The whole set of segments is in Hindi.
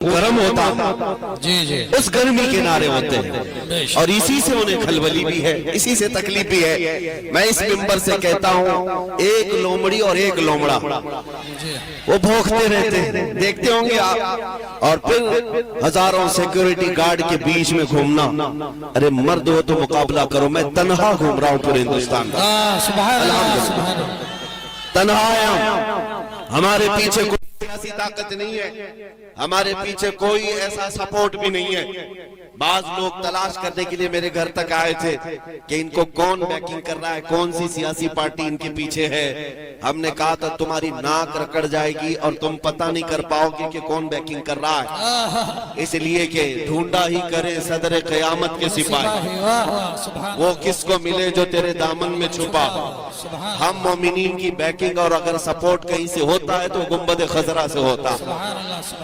गर्म होता जी जी उस गर्मी के नारे होते हैं और इसी से उन्हें खलबली भी है, इसी से तकलीफ भी है। मैं इस मिंबर से कहता हूँ, एक लोमड़ी और एक लोमड़ा वो भौंकते रहते हैं, देखते होंगे आप, और फिर हजारों सिक्योरिटी गार्ड के बीच में घूमना। अरे मर्द हो तो मुकाबला करो, मैं तनहा घूम रहा हूँ पूरे हिंदुस्तान में, तनहा आया हूं। हमारे पीछे कोई सियासी ताकत नहीं है, हमारे पीछे कोई ऐसा सपोर्ट भी नहीं है। बाज लोग तलाश करने के लिए मेरे घर तक आए थे कि इनको कौन बैकिंग कर रहा है, कौन सी सियासी पार्टी इनके पीछे है। हमने कहा था तुम्हारी नाक रकड़ जाएगी और तुम पता नहीं कर पाओगे कि कौन बैकिंग कर रहा है, इसलिए कि ढूंढा ही करे सदर क़यामत के सिपाही, वो किसको मिले जो तेरे दामन में छुपा। हम मोमिनीन की बैकिंग और अगर सपोर्ट कहीं से होता है तो गुंबद खजरा से होता।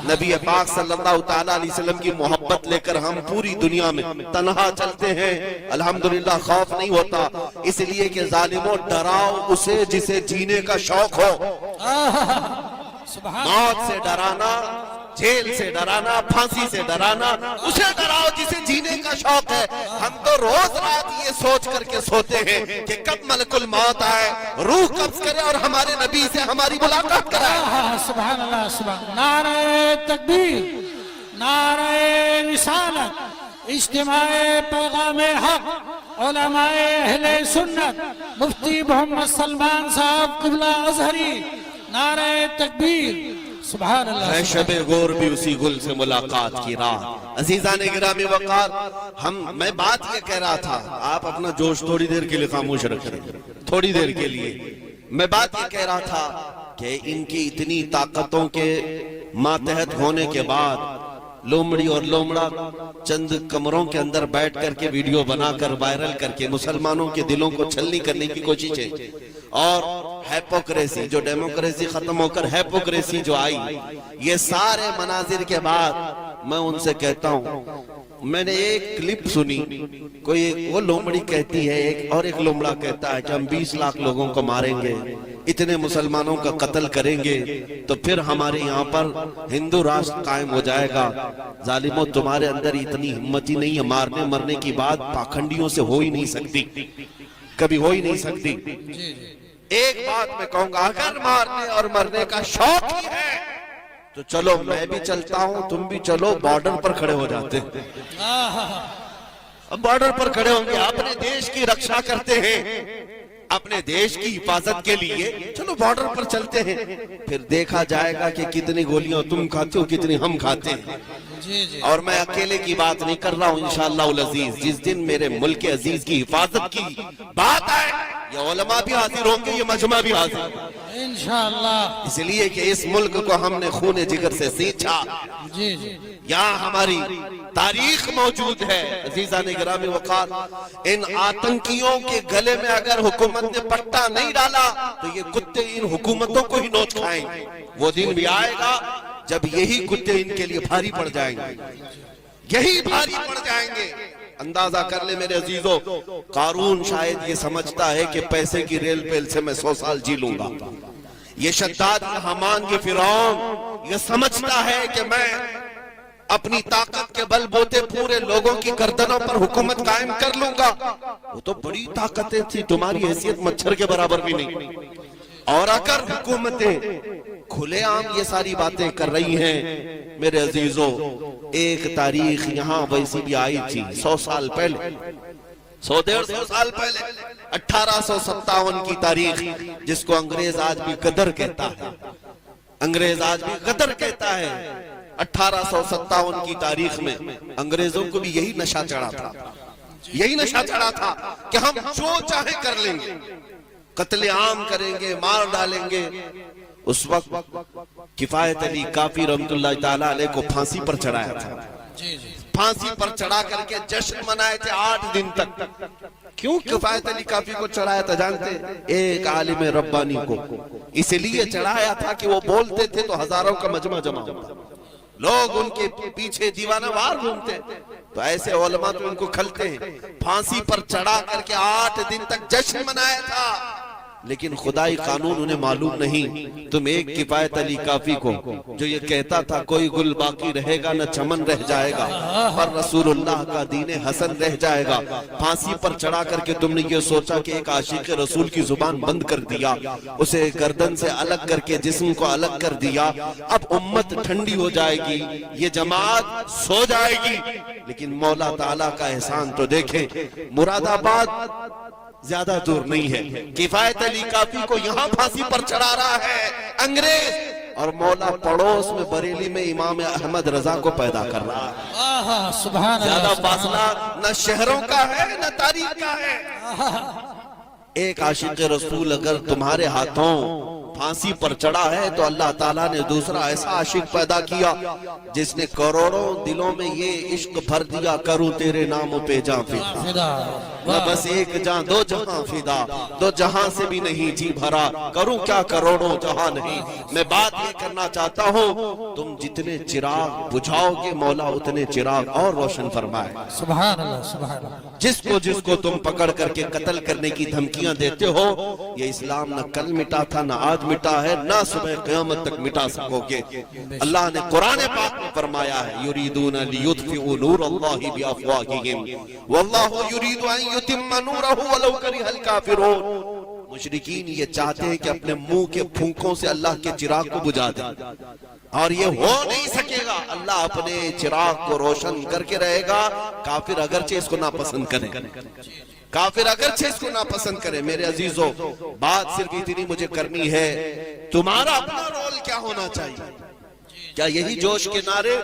नबी पाक सल्लल्लाहु तआला अलैहि वसल्लम की मोहब्बत लेकर हम पूरी दुनिया में तन्हा चलते हैं, अल्हम्दुलिल्लाह खौफ नहीं होता, इसलिए कि जालिमों डराओ उसे जिसे जीने का शौक हो। मौत से डराना, जेल से डराना, फांसी से डराना, उसे डराओ जिसे जीने का शौक है। हम तो रोज रात ये सोच करके सोते हैं कि कब मलकुल मौत आए, रूह कब्ज करे और हमारे नबी से हमारी मुलाकात कराए। सुभान अल्लाह, सुभान। नारे तकबीर, नारे रिसालत, इज्तिमाए पैगामे हक, उलमाए अहले सुन्नत, मुफ्ती मोहम्मद सलमान साहब क़िबला अज़हरी, नारे तकबीर। सुभान अल्लाह। शबे गोर भी उसी गुल से मुलाकात की रात। अजीज़ान गिरामी वक़ार, मैं बात ये कह रहा था, आप अपना जोश थोड़ी देर के लिए खामोश रखें, थोड़ी देर के लिए। मैं बात ये कह रहा था कि इनकी इतनी ताकतों के मातहत होने के बाद लोमड़ी और लोमड़ा चंद कमरों के अंदर बैठ करके वीडियो बनाकर वायरल करके मुसलमानों के दिलों को छलनी करने की कोशिश है। और हैपोक्रेसी, जो डेमोक्रेसी खत्म होकर हैपोक्रेसी जो आई, ये सारे मनाजिर के बाद मैं उनसे कहता हूँ, मैंने एक क्लिप सुनी, कोई वो लोमड़ी कहती है एक, और एक लोमड़ा कहता है कि हम 20 लाख लोगों को मारेंगे, इतने मुसलमानों का कत्ल करेंगे तो फिर हमारे यहाँ पर हिंदू राष्ट्र कायम हो जाएगा। जालिमों, तुम्हारे अंदर इतनी हिम्मत ही नहीं है, मारने मरने की बात पाखंडियों से हो ही नहीं सकती, कभी हो ही नहीं सकती। एक बात मैं कहूंगा, अगर मारने और मरने का शौक ही है तो चलो मैं भी चलता हूं, तुम भी चलो, बॉर्डर पर खड़े हो जाते हैं। अब बॉर्डर पर खड़े होंगे, अपने देश की रक्षा करते हैं, अपने देश की हिफाजत के लिए चलो बॉर्डर पर चलते हैं, फिर देखा जाएगा कि कितनी गोलियां तुम खाते हो, कितनी हम खाते हैं। और मैं अकेले की बात नहीं कर रहा हूँ, इंशाअल्लाह अजीज, जिस दिन मेरे मुल्क अजीज की हिफाजत की बात आए, ये उलमा भी हाजिर होंगे, ये मजमा भी हाजिर इंशाअल्लाह। इसलिए कि इस मुल्क को हमने खून जिगर से सींचा, यहाँ हमारी तारीख मौजूद है। अजीज़ान गिरामी वक़ार, इन आतंकियों के गले में अगर हुकूमत ने पट्टा नहीं डाला तो ये कुत्ते इन हुकूमतों को ही नोच खाएंगे। वो दिन भी आएगा जब यही कुत्ते इनके लिए भारी पड़ जाएंगे, यही भारी पड़ जाएंगे। अंदाजा कर ले मेरे अजीजों, कारून शायद ये समझता है कि पैसे की रेल पेल से मैं 100 साल जी लूंगा। ये शद्दाद, हमान, ये फिरौन ये समझता है कि मैं अपनी ताकत के बलबूते पूरे लोगों की गर्दनों पर हुकूमत कायम कर लूंगा। वो तो बड़ी ताकतें थी, तुम्हारी हैसियत मच्छर के बराबर भी नहीं। और अगर हुकूमतें खुलेआम ये सारी बातें कर रही हैं, मेरे अजीजों, एक तारीख यहाँ वैसी भी आई थी 100 साल पहले, 100-150 साल पहले, 1857 की तारीख, जिसको अंग्रेज आज भी गदर कहता है, अंग्रेज आज भी गदर कहता है। 1857 की तारीख में अंग्रेजों को भी यही नशा चढ़ा था, यही नशा चढ़ा था कि हम जो चाहे कर लेंगे, कत्लेआम करेंगे, मार डालेंगे। उस वक्त किफायत अली काफी रहमतुल्लाह ताला अलैह को फांसी पर चढ़ाया था, फांसी पर चढ़ा करके जश्न मनाए थे 8 दिन तक। क्यों किफायत अली काफी को चढ़ाया था जानते? एक आलिम रब्बानी को इसलिए चढ़ाया था कि वो बोलते थे तो हजारों का मजमा जमा होता, लोग उनके पीछे दीवाना वार घूमते, तो ऐसे उलमा तो उनको खलते हैं। फांसी पर चढ़ा करके 8 दिन तक जश्न मनाया था। लेकिन खुदाई कानून उन्हें मालूम नहीं। तुम एक किफायत अली काफी को जो ये कहता था कोई गुल बाकी रहेगा न चमन रह जाएगा, पर रसूलुल्लाह का दीन हसन रह जाएगा। फांसी पर चढ़ा करके तुमने ये सोचा कि एक आशिक रसूल की जुबान बंद कर दिया, उसे गर्दन से अलग करके जिस्म को अलग कर दिया। अब उम्मत ठंडी हो जाएगी, ये जमात सो जाएगी। लेकिन मौला ताला का एहसान तो देखें, मुरादाबाद ज्यादा दूर नहीं है। किफायत अली काफी को यहाँ फांसी पर चढ़ा रहा है अंग्रेज, और मौला पड़ोस में बरेली में इमाम अहमद रजा को पैदा कर रहा है। सुभान अल्लाह। ज्यादा फासला न शहरों का है न तारीख का है। एक आशिक रसूल अगर तुम्हारे हाथों फांसी पर चढ़ा है तो अल्लाह ताला ने दूसरा ऐसा आशिक पैदा किया जिसने करोड़ों दिलों में ये इश्क भर दिया, करूं तेरे नाम पे जां फिदा, न बस एक जां दो जहां फिदा, दो जहां से भी नहीं जी भरा, करूं क्या करोड़ों जहां नहीं। मैं बात ये करना चाहता हूँ, तुम जितने चिराग बुझाओगे मौला उतने चिराग और रोशन फरमाए। सुभान अल्लाह, सुभान अल्लाह। जिसको तुम पकड़ करके कत्ल करने की धमकियां देते हो, ये इस्लाम न कल मिटा था न आज मिटा है, ना सुबह क़यामत तक मिटा सकोगे। अल्लाह ने कुरान पाक में फरमाया है, युरीदूना लियुत्फिउ नूरल्लाहि बिअफ़वाहिहिम वल्लाहु युरीदु अन युतिम्मा नूरहु वलौ करिहल काफिरून। मुशरिकीन ये चाहते हैं कि अपने मुंह के फूंकों से अल्लाह के चिराग को बुझा दें, और ये हो नहीं सकेगा। अल्लाह अपने चिराग को रोशन करके रहेगा, काफिर अगरचे इसको नापसंद करें, काफिर अगरचे इसको नापसंद करें। मेरे अजीजों, बात सिर्फ इतनी मुझे करनी है, तुम्हारा अपना रोल क्या होना चाहिए? क्या यही जोश के नारे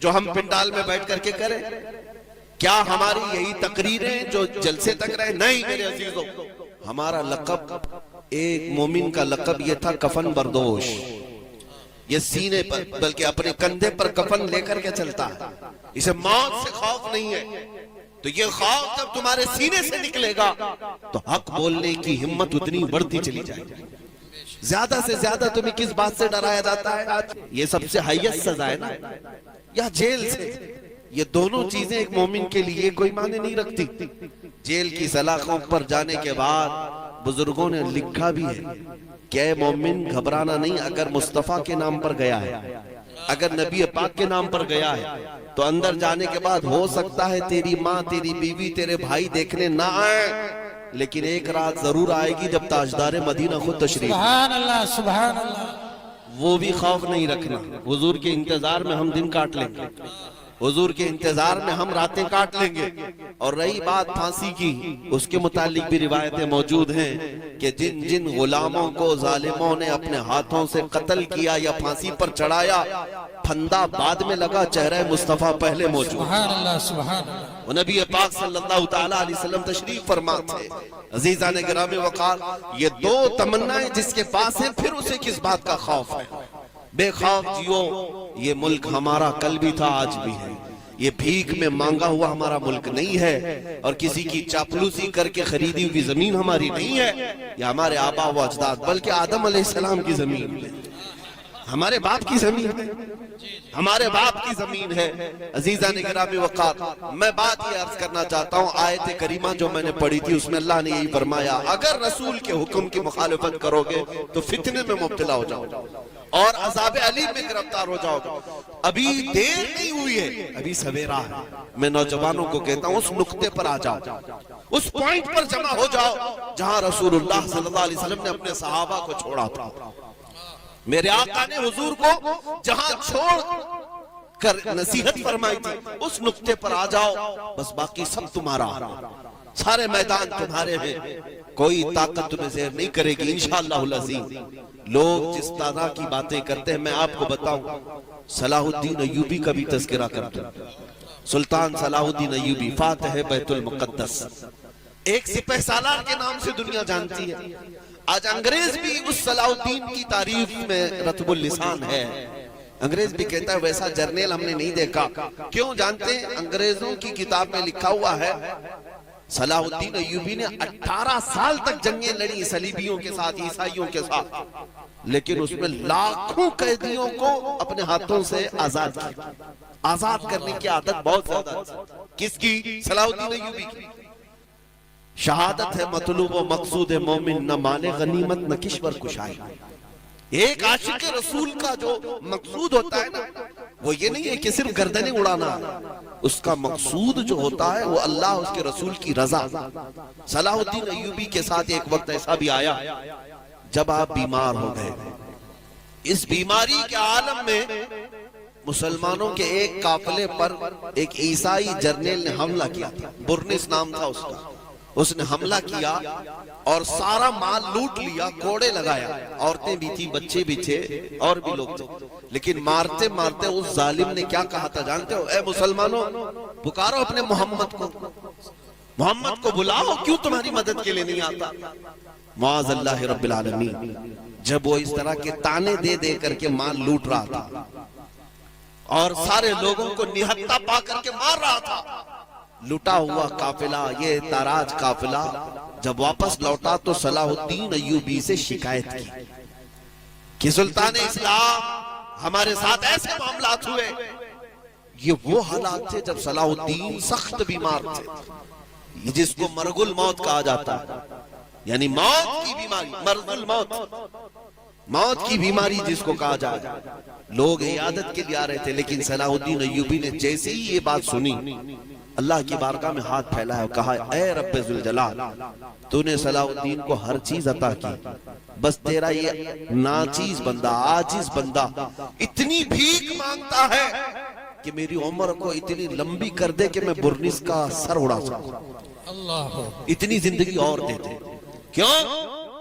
जो हम पिंडाल में बैठ करके करें? क्या हमारी यही तकरीरें जो जलसे तक रहे? नहीं मेरे अजीजों, हमारा लक़ब, एक मोमिन का लक़ब ये था कफन बरदोश। ये सीने पर बल्कि अपने कंधे पर कफन लेकर के चलता है, इसे मौत से खौफ नहीं है। तो ये खौफ जब तुम्हारे सीने से निकलेगा तो हक बोलने की हिम्मत उतनी बढ़ती चली जाएगी। ज्यादा से ज्यादा तुम्हें किस बात से डराया जाता है आज? ये सबसे हाईएस्ट सजा है ना, या जेल से। ये दोनों चीजें एक मोमिन के लिए कोई माने नहीं रखती। जेल की सलाखों पर जाने के बाद बुजुर्गों ने लिखा भी है कि मोमिन घबराना नहीं, अगर मुस्तफा के नाम पर गया है, अगर नबी पाक के नाम पर गया है, तो अंदर जाने के बाद हो सकता है तेरी माँ, तेरी बीवी, तेरे भाई देखने ना आए, लेकिन एक रात जरूर आएगी जब ताजदार मदीना खुद तशरीफ। सुभान अल्लाह, सुभान अल्लाह। वो भी खौफ नहीं रखना। हुजूर के इंतजार में हम दिन काट लेंगे, हुजूर के इंतजार में हम रातें काट लेंगे। और रही बात फांसी की, उसके मुतालिक भी रिवायतें मौजूद हैं कि जिन जिन गुलामों को जालिमों ने अपने हाथों से कत्ल किया या फांसी पर चढ़ाया, फंदा बाद में लगा, चेहरा मुस्तफा पहले मौजूद। सुभान अल्लाह, सुभान अल्लाह। वो नबी पाक सल्लल्लाहु तआला अलैहि वसल्लम तशरीफ फरमा थे। अजीजान गिरामी वक़ार, ये दो तमन्नाएं जिसके पास है, फिर उसे किस बात का खौफ है? बेखौफ जियो। ये मुल्क हमारा कल भी था, आज भी है। ये भीख में मांगा हुआ हमारा मुल्क नहीं है, और किसी की चापलूसी करके खरीदी हुई जमीन हमारी नहीं है। ये हमारे आबा व अजदाद, बल्कि आदम अलैहिस्सलाम की जमीन है, हमारे बाप की जमीन है, हमारे बाप की जमीन है। अजीजा ने गिरामी वक़ार, मैं बात ये अर्ज करना चाहता हूँ, आयत करीमा जो मैंने पढ़ी थी उसमें अल्लाह ने यही फरमाया, अगर रसूल के हुक्म की मुखालिफत करोगे तो फितने में मुब्तला हो जाओगे और अज़ाब अलीम में गिरफ्तार हो जाओगे। अभी देर नहीं हुई है, अभी सवेरा है। मैं नौजवानों को कहता हूँ, उस नुक्ते पर आ जाओ, उस पॉइंट पर जमा हो जाओ जहां रसूलुल्लाह सल्लल्लाहु अलैहि वसल्लम ने अपने सहाबा को छोड़ा था। मेरे आका ने हुजूर को जहां छोड़ कर नसीहत फरमाई थी, उस नुक्ते पर आ जाओ, बस बाकी सब तुम्हारा, सारे मैदान तुम्हारे हैं, कोई ताकत तुम्हें ज़ेर नहीं करेगी इंशाअल्लाहुल अज़ीज़। लोग जिस तरह की बातें करते हैं, मैं आपको बताऊं, सलाहुद्दीन अय्यूबी का भी तज़किरा करते हैं। सुल्तान सलाहुद्दीन अय्यूबी फातिह बैतुल मुक़द्दस, एक सिपहसालार के नाम से दुनिया जानती है। आज अंग्रेज भी उस सलाहुद्दीन की तारीफ में रतबुल लिसान है। अंग्रेज भी कहता है वैसा जर्नल हमने नहीं देखा। क्यों जानते हैं? अंग्रेजों की किताब में लिखा हुआ है, सलाहुद्दीन अय्यूबी ने 18 साल तक जंगें लड़ी सलीबियों के साथ, ईसाइयों के साथ, लेकिन उसमें लाखों कैदियों को अपने हाथों से आजाद किया। आजाद करने की आदत बहुत ज्यादा। किसकी? सलाहुद्दीन अय्यूबी की। शहादत है मतलूब व मकसूद मोमिन, न माले गनीमत न किश्वर कुशाई। एक आशिक रसूल का जो मकसूद होता है ना, वो ये नहीं है कि सिर्फ गर्दनें उड़ाना, उसका मकसूद जो होता है वो अल्लाह उसके रसूल की रजा। सलाहुद्दीन अय्यूबी के साथ एक वक्त ऐसा भी आया जब आप बीमार हो गए। इस बीमारी के आलम में मुसलमानों के एक काफिले पर एक ईसाई जर्नल ने हमला किया था, बुरनिस नाम था उसका। उसने हमला किया और सारा माल लूट लिया, कोड़े लगाया, औरतें भी थी, बच्चे भी थे और भी लोग थे। लेकिन मारते मारते उस जालिम ने क्या कहा था जानते हो? ए मुसलमानों, पुकारो अपने मोहम्मद को बुलाओ, क्यों तुम्हारी मदद के लिए नहीं आता? मुआज़ अल्लाह रब्बिल आलमीन। जब वो इस तरह के ताने दे दे करके माल लूट रहा था और सारे लोगों को निहत्ता पा करके मार रहा था, लुटा हुआ काफिला, ये ताराज काफिला जब वापस लौटा तो सलाहुद्दीन अय्यूबी से शिकायत की कि सुल्तान इस्लाम हमारे साथ ऐसे मामलात हुए। ये वो हालात थे जब सलाहुद्दीन सख्त बीमार थे, जिसको मरगुल मौत कहा जाता है, यानी मौत की बीमारी, मरगुल मौत की बीमारी जिसको कहा जाए। लोग इयादत के लिए आ रहे थे, लेकिन सलाहुद्दीन अय्यूबी ने जैसे ही ये बात सुनी, अल्लाह की बारगाह में हाथ फैलाया, कहा ऐ रब्बे जुल जलाल, तूने सलाहुद्दीन को हर चीज अता की, बस तेरा ये नाचीज बंदा, आजिज बंदा इतनी भीख मांगता है कि मेरी उम्र को इतनी लंबी कर दे कि मैं बुरनिस का सर उड़ा सकूं। अल्लाह, इतनी जिंदगी और दे दे। क्यों?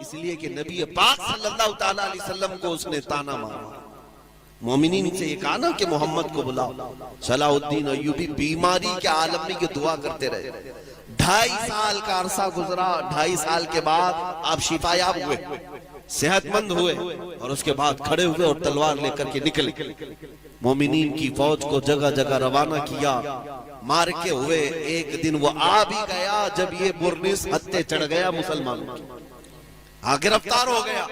इसलिए कि नबी पाक सल्लल्लाहु ताला अलैहि वसल्लम को उसने ताना मारा। मोमिनीन से ये कहा ना कि मोहम्मद को बुलाओ। सलाहुद्दीन अय्यूबी बीमारी के आलम में ये दुआ करते रहे। 2.5 साल का अरसा गुजरा। 2.5 साल के बाद आप शिफायाब हुए, सेहतमंद हुए और उसके बाद खड़े हुए और तलवार लेकर के निकले। मोमिनीन की फौज को जगह जगह रवाना किया, मार के हुए। एक दिन वो आ भी गया जब ये बुरनिस हत्ते चढ़ गया मुसलमानों की, गिरफ्तार हो गया।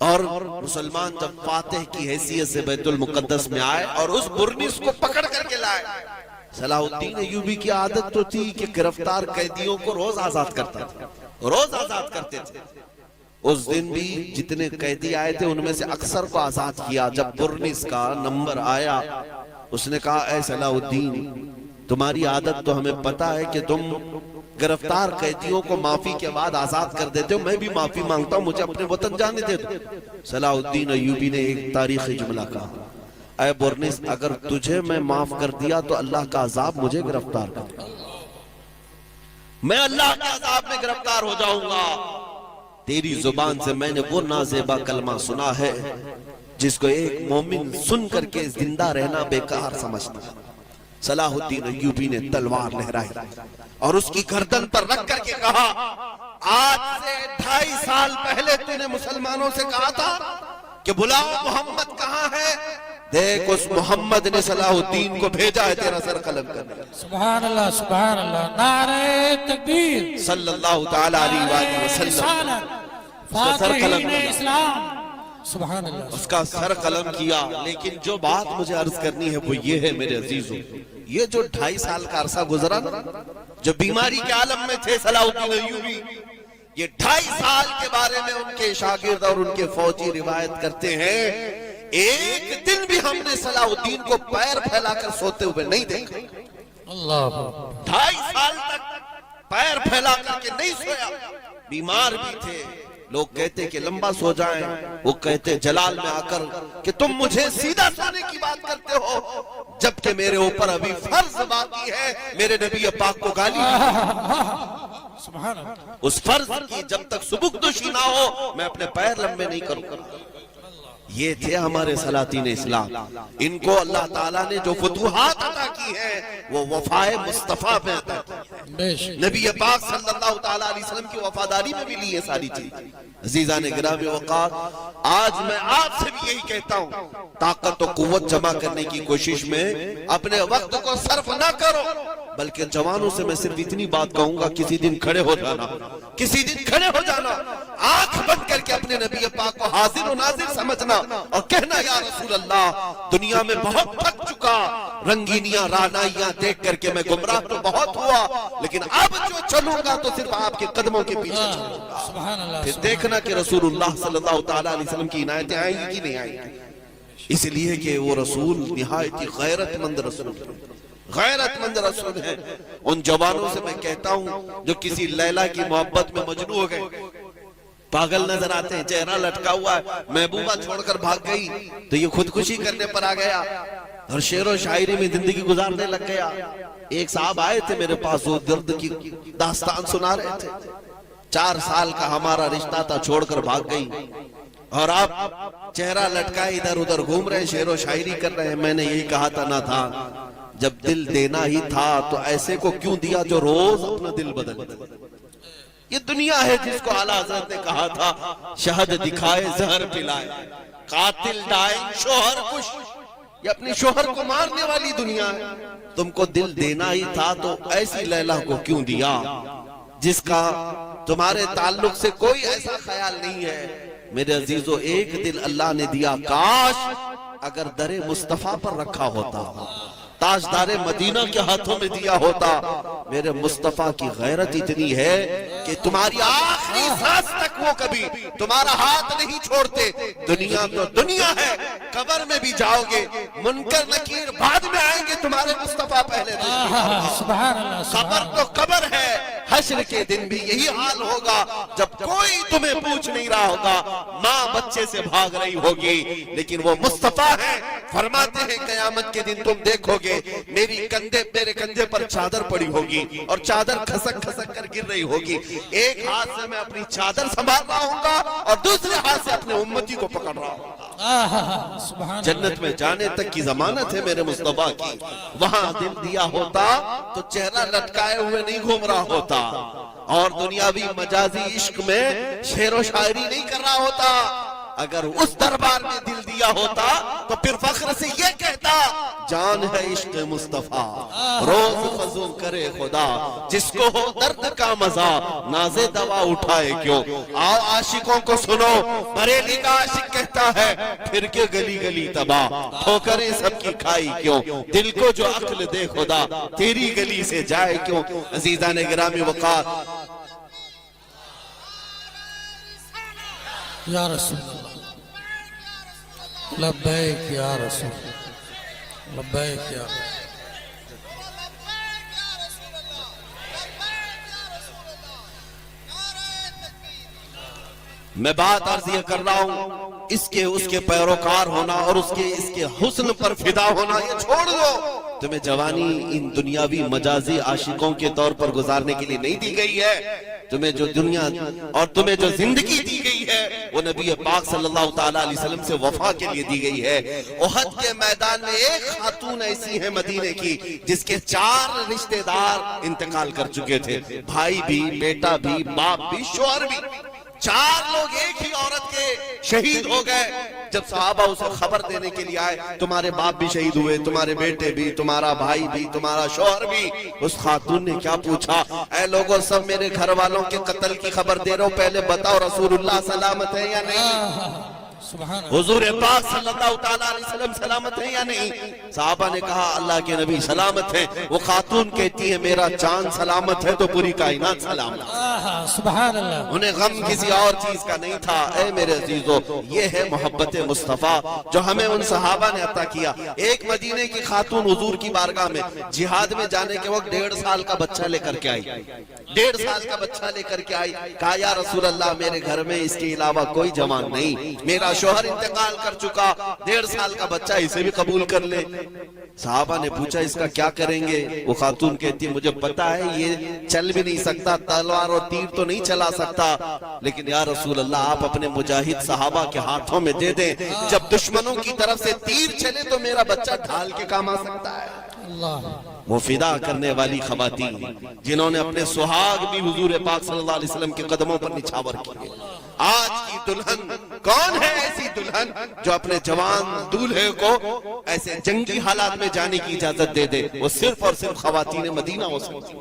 और मुसलमान जब फातिह की हैसियत से बैतुल मुकद्दस में आए और उस बुरनिस को पकड़ करके लाए। सलाहुद्दीन अय्यूबी की आदत तो थी कि गिरफ्तार कैदियों को रोज आजाद करता था, रोज आजाद करते थे। उस दिन भी जितने कैदी आए थे उनमें से अक्सर को आजाद किया। जब बुरनिस का नंबर आया, उसने कहा ऐ सलाहुद्दीन, तुम्हारी आदत तो हमें पता है कि तुम गिरफ्तार कैदियों को माफी के बाद आजाद कर देते हो, मैं भी माफी मांगता हूं, मुझे अपने वतन जाने दे दो। सलाहुद्दीन अय्यूबी ने एक तारीखी जुमला कहा, ऐ बुरनिस, अगर तुझे मैं माफ कर दिया तो अल्लाह का अजाब मुझे गिरफ्तार कर, मैं अल्लाह के अजाब में गिरफ्तार हो जाऊंगा। तेरी जुबान से मैंने वो नाजेबा कलमा सुना है जिसको एक मोमिन सुन करके जिंदा रहना बेकार समझता है। सलाहुद्दीन अय्यूबी ने तलवार लहराई और उसकी गर्दन पर रख करके कहा, आज से 2.5 साल पहले तूने मुसलमानों से कहा था कि बुलाओ मोहम्मद कहाँ है। देख, उस मोहम्मद ने सलाहुद्दीन को भेजा है तेरा सर कलम करने। सुभान अल्लाह, सुभान अल्लाह, नारे तकबीर, सल्लल्लाहु ताला अलैहि वसल्लम, फातिहीन इस्लाम, सुभान अल्लाह, उसका सर कलम किया। लेकिन जो बात मुझे अर्ज करनी है वो ये है मेरे अजीजों, ये जो 2.5 साल का अरसा गुजरा ना, जो बीमारी के आलम में थे सलाहुद्दीन अय्यूबी, ये 2.5 साल के बारे में उनके शागिर्द और उनके फौजी रिवायत करते हैं, एक दिन भी हमने सलाहुद्दीन को पैर फैलाकर सोते हुए नहीं देखा। अल्लाह, 2.5 साल तक पैर फैला करके नहीं सोया। बीमार भी थे, लोग कहते कि लंबा सो जाएं, वो कहते जलाल में आकर कि तुम मुझे सीधा सोने की बात करते हो, जबकि मेरे ऊपर अभी फर्ज बाकी है। मेरे नबी पाक को गाली, सुभान अल्लाह, उस फर्ज की जब तक सुबुकदोशी ना हो मैं अपने पैर लंबे नहीं करूंगा। ये थे हमारे सलातीन इस्लाम। इनको अल्लाह ताला ने जो फतूहात अता की है वो वफाए मुस्तफा में अता की है। नबी पाक सल्लल्लाहु ताला अलैहि वसल्लम की वफादारी में भी ली है सारी चीज। अजीजान गिरामी वक़ार, आज मैं आपसे भी यही कहता हूँ, ताकत और कुव्वत जमा करने की कोशिश में अपने वक्त को सर्फ ना करो, बल्कि जवानों से मैं सिर्फ इतनी बात कहूंगा, किसी दिन खड़े हो जाना, किसी दिन खड़े हो जाना, आंख बंद करके अपने नबी पाक को हाजिर और नाजिर समझना और कहना, या रसूल अल्लाह, दुनिया में बहुत थक चुका, रंगीनियां रानाइयां देख करके मैं गुमराह तो बहुत हुआ, लेकिन अब जो चलूंगा तो सिर्फ आपके कदमों के पीछे चलूंगा। सुभान अल्लाह, फिर देखना कि रसूलुल्लाह सल्लल्लाहु तआला अलैहि वसल्लम की इनायतें आएंगी कि नहीं आएंगी। इसलिए कि वो रसूल निहायत ही गैरतमंद रसूल, गैरतमंद रसूल है। उन जवानों से मैं कहता हूं जो किसी लैला की मोहब्बत में मजनू हो गए, पागल नजर आते हैं, चेहरा लटका हुआ है, महबूबा छोड़कर भाग गई तो ये खुदकुशी करने पर आ गया और शेर और शायरी में जिंदगी गुजारने लग गया। एक साहब आए थे मेरे पास, वो दर्द की दास्तान सुना रहे थे। 4 साल का हमारा रिश्ता था, छोड़कर भाग गई और आप चेहरा लटकाए इधर उधर घूम रहे, शेर और शायरी कर रहे हैं। मैंने यही कहा था ना था, जब दिल देना ही था तो ऐसे को क्यों दिया जो रोज अपना दिल बदल दे। ये दुनिया है जिसको आला हज़रत ने कहा था, शहद दिखाए जहर पिलाए, कातिल डाए शोहर कुश। ये अपनी शोहर को मारने वाली दुनिया है। तुमको दिल देना ही था तो ऐसी लैला को क्यों दिया जिसका तुम्हारे ताल्लुक से कोई ऐसा ख्याल नहीं है। मेरे अजीजों, एक दिल अल्लाह ने दिया, काश अगर दरे मुस्तफा पर रखा होता, ताजदारे मदीना के हाथों में दिया होता। मेरे मुस्तफा की गैरत इतनी है कि तुम्हारी आखिरी सांस तक वो कभी तुम्हारा हाथ नहीं छोड़ते। दुनिया तो दुनिया है, कब्र में भी जाओगे, मुनकर नकीर बाद में आएंगे, तुम्हारे मुस्तफा पहले। कब्र तो कब्र है, हश्र के दिन भी यही हाल होगा जब कोई तुम्हें पूछ नहीं रहा होगा, माँ बच्चे से भाग रही होगी, लेकिन वो मुस्तफा है। फरमाते हैं कयामत के दिन तुम देखोगे मेरे कंधे पर चादर पड़ी होगी और चादर खसक खसक कर गिर रही होगी। एक हाथ से मैं अपनी चादर संभाल रहा हूँगा और दूसरे हाथ से अपने उम्मती को पकड़ रहा हूँ। जन्नत में जाने तक की जमानत है मेरे मुस्तफा की। वहां दिल दिया होता तो चेहरा लटकाए हुए नहीं घूम रहा होता और दुनियावी मजाजी इश्क में शेर व शायरी नहीं कर रहा होता। अगर उस दरबार में दिल दिया होता तो फिर फख्र से ये कहता, जान है इश्क मुस्तफा, रोज फजूल करे खुदा, जिसको हो दर्द का मजा नाजे दवा उठाए क्यों। आओ आशिकों को सुनो, बरेली का आशिक कहता है, फिर के गली गली तबाह, ठोकरें सबकी खाई क्यों, दिल को जो अक्ल दे खुदा, तेरी गली से जाए क्यों। अजीजा ने गिरामी वक़ार, या रसूल लब्बैक या रसूल, लब्बैक या मैं बात अर्ज ये कर रहा हूं, इसके उसके पैरोकार होना और उसके इसके हुस्न पर फिदा होना ये छोड़ दो। तुम्हें जवानी इन दुनियावी मजाजी आशिकों के तौर पर गुजारने के लिए नहीं दी गई है। तुम्हें जो दुनिया और तुम्हें जो जिंदगी दी गई है वो नबी पाक सल्लल्लाहु ताला अलैहि वसल्लम से वफा के लिए दी गई है। उहद के मैदान में एक खातून ऐसी है मदीने की जिसके 4 रिश्तेदार इंतकाल कर चुके थे, भाई भी, बेटा भी, बाप भी, शौहर भी। 4 लोग एक ही औरत के शहीद हो गए। जब सहाबा उसे खबर देने के लिए आए, तुम्हारे बाप भी शहीद हुए, तुम्हारे बेटे भी, तुम्हारा भाई भी, तुम्हारा शौहर भी। उस खातून ने क्या पूछा, ऐ लोगों, सब मेरे घर वालों के कत्ल की खबर दे रहे हो, पहले बताओ रसूलुल्लाह सलामत है या नहीं, हुजूर पाक सल्लल्लाहु ताला अलैहि वसल्लम सलामत है या नहीं। साहबा ने कहा अल्लाह के नबी सलामत है। वो खातून कहती है मेरा चांद सलामत है तो पूरी कायनात सलामत है। सुभान अल्लाह। उन्हें गम किसी और चीज का नहीं था। ऐ मेरे अजीजों, ये है मोहब्बत मुस्तफा जो हमें उन सहाबा ने अता किया। एक मदीने की खातून हुजूर की बारगाह में जिहाद में जाने के वक्त 1.5 साल का बच्चा लेकर के आई, 1.5 साल का बच्चा लेकर के आई। कहा या रसूल अल्लाह, मेरे घर में इसके अलावा कोई जवान नहीं, मेरा शौहर इंतकाल कर चुका, 1.5 साल का बच्चा, इसे भी कबूल कर ले। साहबा ने पूछा इसका क्या करेंगे। वो खातून कहती है मुझे पता है ये चल भी नहीं सकता, तलवार और तीर तो नहीं चला सकता, लेकिन या रसूल अल्लाह आप अपने मुजाहिद सहाबा के हाथों में दे दें, जब दुश्मनों की तरफ से तीर चले तो मेरा बच्चा ढाल के काम आ सकता है। वो फिदा करने वाली खवातीन जिन्होंने अपने सुहाग भी हुजूर पाक सल्लल्लाहु अलैहि वसल्लम के कदमों पर निछावर किए। आज की दुल्हन कौन है ऐसी दुल्हन जो अपने जवान दूल्हे को ऐसे जंगी हालात में जाने की इजाजत दे दे। वो सिर्फ और सिर्फ खवातीन मदीना हो सकती।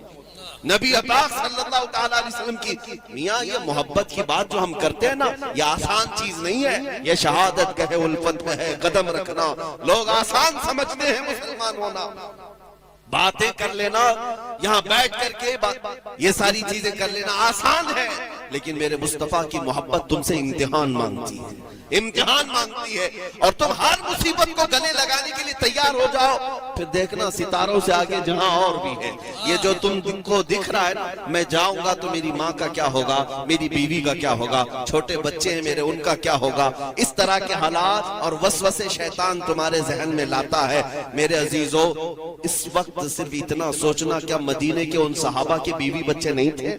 नबी पाक सल्लल्लाहु ताला अलैहि वसल्लम की मियां ये मोहब्बत की बात जो हम करते हैं ना, ये आसान चीज नहीं है। ये शहादत का है, उल्फत का है, कदम रखना। लोग आसान समझते हैं मुसलमान होना, बातें कर लेना, यहाँ बैठ करके ये सारी चीजें कर लेना आसान है। लेकिन मेरे मुस्तफा की मोहब्बत तुमसे इम्तिहान मांगती है, इम्तिहान मांगती है। और तुम हर मुसीबत को गले लगाने के लिए तैयार हो जाओ, फिर देखना सितारों से आगे जहां और भी है। ये जो तुमको दिख रहा है ना, मैं जाऊंगा तो मेरी माँ का क्या होगा, मेरी बीवी का क्या होगा, छोटे बच्चे हैं मेरे, उनका क्या होगा। इस तरह के हालात और वसवसे शैतान तुम्हारे जहन में लाता है। मेरे अजीजों, इस वक्त सिर्फ इतना सोचना, क्या मदीने के उन सहाबा के बीवी बच्चे नहीं थे?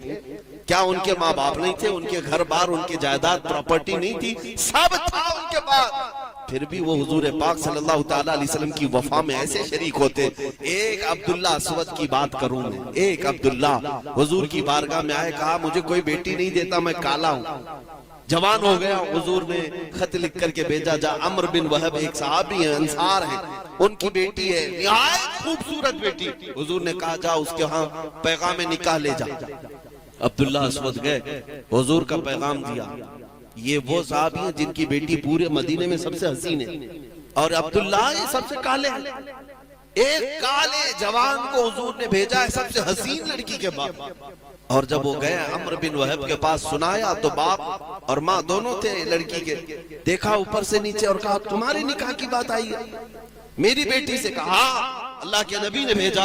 क्या उनके माँ बाप नहीं थे? उनके घर बार, उनकी जायदाद प्रॉपर्टी नहीं थी? सब था उनके पास। फिर भी वो हुजूर पाक सल्लल्लाहु ताला अलैहि वसल्लम की वफा में ऐसे शरीक होते। एक अब्दुल्ला अस्वद की बात करूं मैं, एक अब्दुल्ला हुजूर की बारगाह में आए, कहा मुझे कोई बेटी नहीं देता, मैं काला हूं, जवान हो गया। हुजूर ने खत लिख करके भेजा, जा अम्र बिन वहब एक सहाबी है, अंसार है, उनकी बेटी है, निहायत खूबसूरत बेटी। हुजूर ने कहा जा उसके यहाँ पैगाम निकाह ले जा। अब्दुल्ला अस्वद गए, हुजूर का पैगाम दिया। ये वो साहबी हैं जिनकी बेटी पूरे मदीने में सबसे हसीन है, और अब्दुल्ला ये सबसे काले हैं। एक काले जवान को हुजूर ने भेजा है सबसे हसीन लड़की के बाप। और जब वो गए अम्र बिन वहब के पास, सुनाया तो बाप और माँ दोनों थे लड़की के। देखा ऊपर से नीचे और कहा तुम्हारे निकाह की बात आई है? मेरी बेटी से कहा अल्लाह के नबी ने भेजा।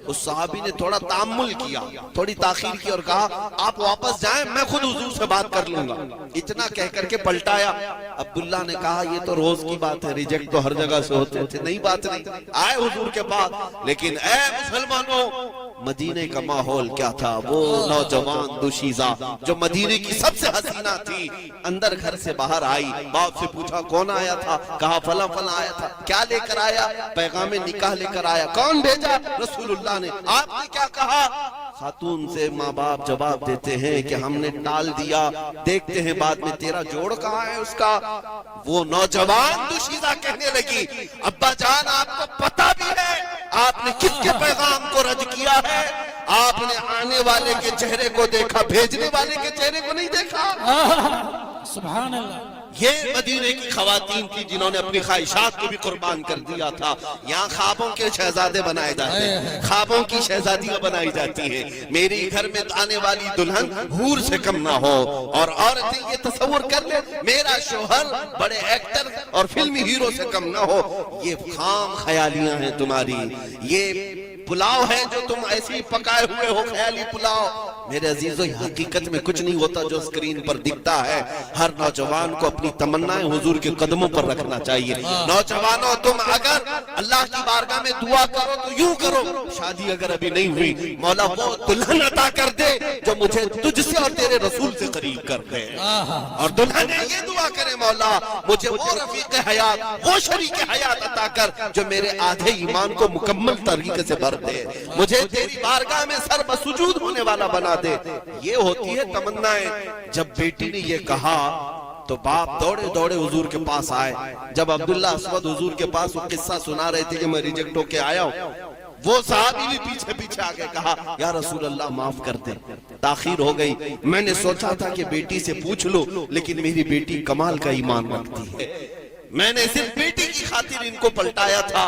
उस सहाबी ने थोड़ा तामुल किया, थोड़ी ताखीर की और कहा आप वापस जाएं, मैं खुद हुजूर से बात कर लूंगा। इतना कह करके पलटाया। अब्दुल्ला ने कहा ये तो रोज की बात है, रिजेक्ट तो हर जगह से होते थे, नहीं बात नहीं। आए हुजूर के पास, लेकिन ऐ मुसलमानों, मदीने का माहौल क्या था। वो नौजवान दुशीजा जो मदीने की सबसे हसीना थी, अंदर घर से बाहर आई। बाप से पूछा कौन आया था? कहा फला फला आया था। क्या लेकर आया? पैगाम निकाह लेकर आया। कौन भेजा? रसूलुल्लाह ने। आपने क्या कहा? खातून से माँ बाप जवाब देते हैं कि हमने टाल दिया, देखते हैं बाद में तेरा जोड़ कहाँ है उसका। वो नौजवान दुशीजा कहने लगी अब्बा जान आपको पता भी है आपने किसके पैगाम को रद्द किया है? आपने आने वाले के चेहरे को देखा, भेजने वाले के चेहरे को नहीं देखा। सुभान अल्लाह। ये मदीने की खवातीन थी जिन्होंने अपनी ख्वाहिशात को भी कुर्बान कर दिया था। यहाँ ख्वाबों के शहजादे बनाए जाते हैं, ख्वाबों की शहजादियां बनाई जाती हैं। मेरे घर में आने वाली दुल्हन हूर से कम ना हो। और औरतें ये तस्वुर कर ले मेरा शोहर बड़े एक्टर और फिल्मी हीरो से कम ना हो। ये खाम ख्यालियां हैं तुम्हारी। ये पुलाव है जो तुम ऐसे ही पकाए हुए हो, ख्याली पुलाव। मेरे अजीजों, हकीकत में कुछ नहीं होता जो स्क्रीन पर दिखता है। हर नौजवान को अपनी तमन्नाएं हुजूर के कदमों पर रखना चाहिए। नौजवानों, तुम अगर अल्लाह की बारगाह में दुआ करो तो यूं करो, शादी अगर अभी नहीं हुई, मौला वो दुल्हन अता कर दे जो मुझे तुझसे और तेरे रसूल से करीब कर दे। और दुल्हन ये दुआ करे मौला मुझे वो रफीक हयात, वो शरीक हयात अता कर जो मेरे आधे ईमान को मुकम्मल तरीके से भर दे, मुझे तेरी बारगाह में सर बसुजूद होने वाला बना दे। ये होती है तमन्नाएं। जब बेटी ने ये कहा तो बाप दौड़े दौड़े हुजूर के पास आए। जब अब्दुल्ला अस्वद हुजूर के पास वो किस्सा सुना रहे थे कि मैं रिजेक्ट होके आया हूं, वो साहबी भी पीछे पीछे आके कहा या रसूल अल्लाह माफ कर दे, ताखीर हो गई। मैंने सोचा था कि बेटी से पूछ लो, लेकिन मेरी बेटी कमाल का ईमान रखती है। मैंने सिर्फ बेटी की खातिर इनको पलटाया था।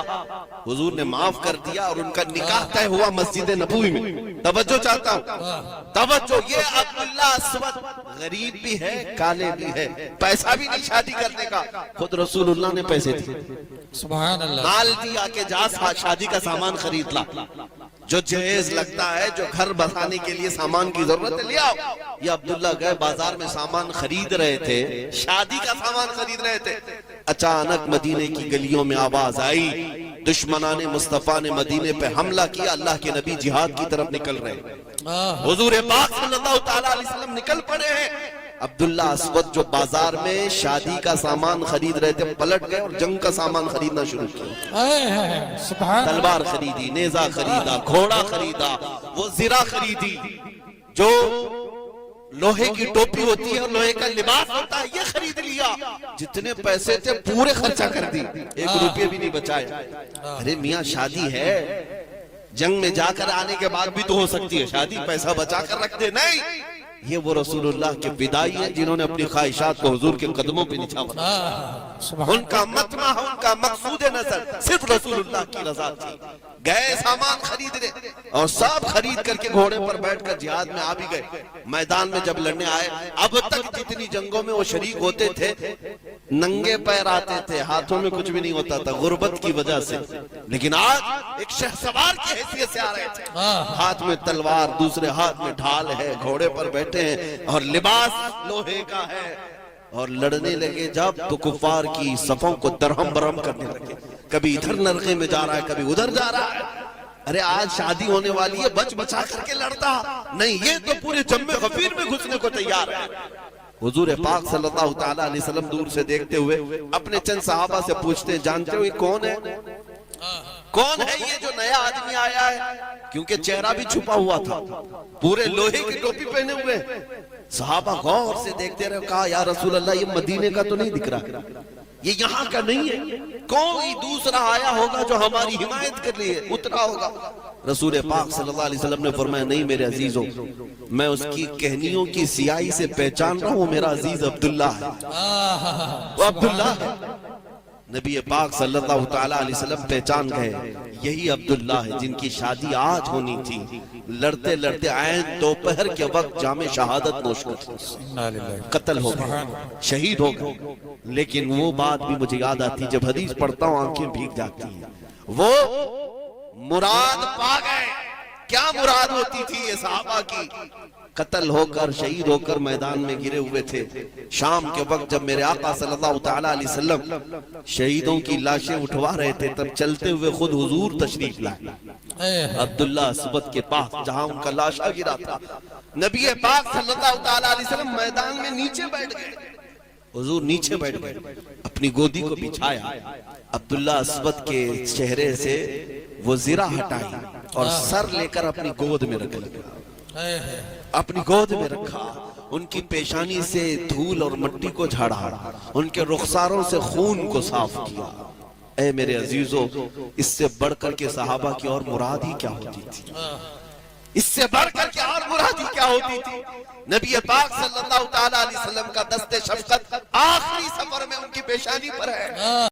हुजूर ने माफ कर दिया और उनका निकाह तय हुआ मस्जिद नबवी में। तवज्जो चाहता हूँ, तवज्जो। ये अब्दुल्ला अस्वद गरीब भी है, काले भी है, पैसा भी नहीं शादी करने का। खुद रसूलुल्लाह ने पैसे दिए, सुभान अल्लाह, माल दिया के जा शादी का सामान खरीद ला, जो जहेज लगता है, जो घर बसाने के लिए सामान की जरूरत है, ले आओ। ये अब्दुल्ला गए बाजार में सामान खरीद रहे थे, शादी का सामान खरीद रहे थे। अचानक मदीने की गलियों में आवाज आई, दुश्मनाने मुस्तफा ने मदीने पे हमला किया, अल्लाह के नबी जिहाद की तरफ निकल रहे। हुजूर पाक सल्लल्लाहु ताला अलैहि वसल्लम निकल पड़े हैं। अब्दुल्ला अस्वद जो बाजार में शादी का सामान खरीद रहे थे, पलट गए और जंग का सामान खरीदना शुरू किया। तलवार खरीदी, नेजा खरीदा, घोड़ा खरीदा, वो जिरा खरीदी, जो लोहे की टोपी होती है और लोहे का लिबास होता है, ये खरीद लिया। जितने पैसे थे पूरे खर्चा कर दी, 1 रुपये भी नहीं बचाए। अरे मियाँ शादी है, जंग में जाकर आने के बाद भी तो हो सकती है शादी, पैसा बचा कर रख दे। नहीं, ये वो रसूलुल्लाह के विदाई है जिन्होंने अपनी ख्वाहिशात को हुजूर के कदमों पे निछावर। उनका मतमा, उनका मकसूद नजर सिर्फ रसूलुल्लाह की रजा थी। गए सामान खरीदने और सब खरीद करके घोड़े पर बैठकर जिहाद में आ भी गए। मैदान में जब लड़ने आए, अब तक जितनी जंगों में वो शरीक होते थे नंगे पैर आते थे, हाथों में कुछ भी नहीं होता था गुर्बत की वजह से। लेकिन आज एक शहसवार की हैसियत से आ रहे थे, हाथ में तलवार, दूसरे हाथ में ढाल है, घोड़े पर बैठे हैं और लिबास लोहे का है। और लड़ने लगे जब तो कुफार की सफों को दरहम बरहम करने लगे। कभी इधर नरके में जा रहा है, कभी उधर जा रहा है। अरे आज शादी होने वाली है, बच बचा करके लड़ता नहीं, ये तो पूरे जम्मे गफीर में घुसने को तैयार है। हुजूर पाक सल्लल्लाहु ताला अलैहि वसल्लम दूर से देखते हुए अपने चंद सहाबा से पूछते हैं, जानते हो ये कौन है? कौन है ये जो नया आदमी आया है? क्योंकि चेहरा भी छुपा हुआ था, पूरे लोहे की टोपी पहने हुए। सहाबा गौर से देखते रहे, कहा या रसूल अल्लाह ये मदीने का तो नहीं दिख रहा, ये यहाँ का नहीं है, कोई दूसरा आया होगा जो हमारी हिमायत के लिए उतरा होगा। रसूल पाक सल्लल्लाहु अलैहि वसल्लम ने फरमाया, नहीं मेरे अजीजों, मैं उसकी कहनियों की सियाही से पहचान रहा हूँ, मेरा अजीज अब्दुल्ला है। वो अब्दुल्ला है। नबी पाक सल्लल्लाहु ताला अलैहि वसल्लम पहचान गए, यही अब्दुल्ला है जिनकी शादी आज होनी थी। लड़ते लड़ते ऐन दोपहर के वक्त जामे शहादत नोश कर कत्ल हो गए, शहीद हो गए। लेकिन वो बात भी मुझे याद आती, जब हदीस पढ़ता हूँ आंखें भीग जाती हैं। वो मुराद पा गए। क्या मुराद होती थी ये सहाबा की? कत्ल होकर, शहीद होकर मैदान में गिरे हुए थे। शाम के वक्त जब मेरे आका सल्लल्लाहु ताला अलैहि वसल्लम शहीदों की लाशें उठवा रहे थे, तब चलते हुए खुद हुजूर तशरीफ लाए अब्दुल्ला अस्वद के पास, जहां उनका लाशा गिरा था। नबी पाक सल्लल्लाहु ताला अलैहि वसल्लम मैदान में नीचे बैठ गए। हुजूर नीचे बैठ गए, अपनी गोदी को बिछाया, अब्दुल्ला अस्वद के चेहरे से वो ज़िरा हटाई और सर लेकर अपनी गोद में रख लिया। अपनी गोद में रखा, उनकी पेशानी से धूल और मिट्टी को झाड़ा, उनके रुखसारों से खून को साफ किया। ऐ मेरे अजीजों, इससे बढ़कर के सहाबा की और मुराद ही क्या होती थी? इससे बढ़कर के और मुराद ही क्या होती थी? नबी पाक सल्लल्लाहु ताला अलैहि वसल्लम का दस्ते शफकत आखिरी सफर में उनकी पेशानी पर है।